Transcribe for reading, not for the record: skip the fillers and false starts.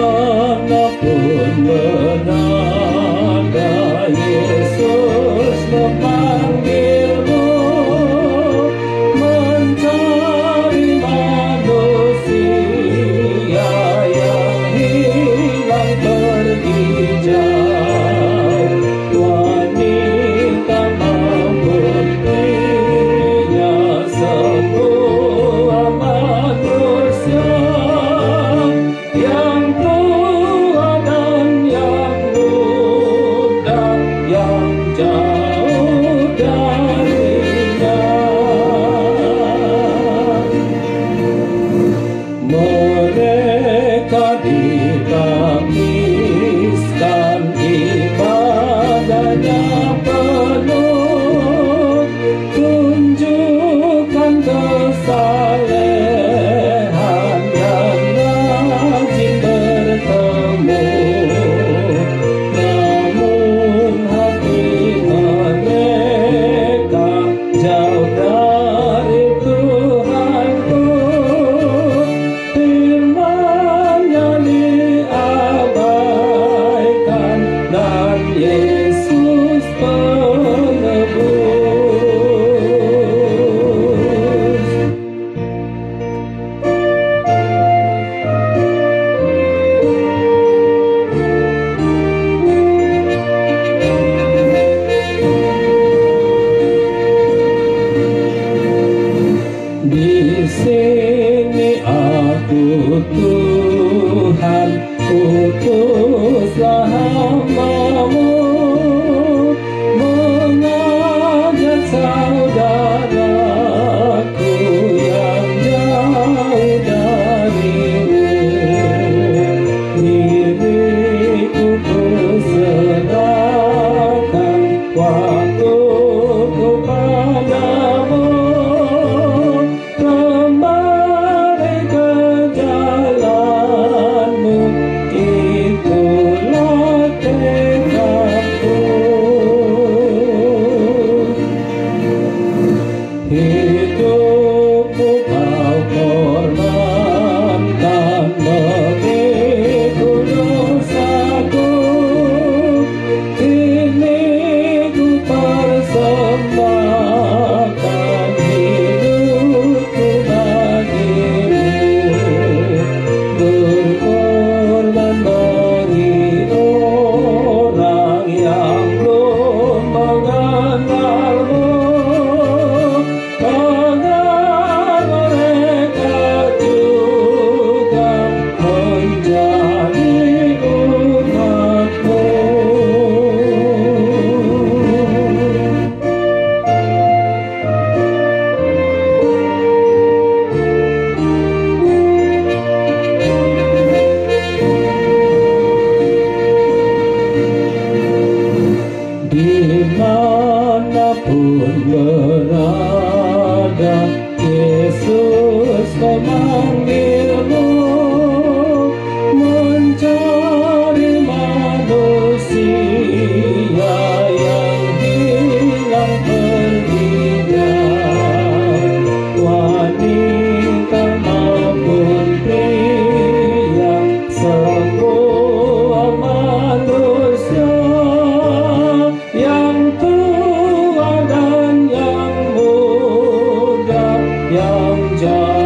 Dimanapun berada, Yesus memanggilmu mencari manusia yang hilang pergi jauh. Wanita maupun pria, semua manusia yang tua dan yang muda, yang jauh darinya, mereka dibaptiskan, ibadahnya penuh, tunjukkan kesalehan yang rajin bertemu. Namun hati mereka jauh dari Tuhanku, firman-Nya diabaikan, dan Yesus penebus. Di sini aku, Tuhan, utuslah hamba-Mu, mengajak saudaraku yang jauh dari-Mu. Diriku kuserahkan, waktuku padamu, kembali ke jalan-Mu, itulah tekadku. Hidupku Kau korbankan, begitu dosaku, kini ku persembahkan hidupku bagi-Mu, berkorban bagi orang yang belum mengenal-Mu, agar mereka juga menjadi umat-Mu. Dimanapun berada, Yesus memanggilmu mencari manusia yang hilang pergi jauh. Wanita maupun pria, semua manusia yang tua dan yang muda, yang jauh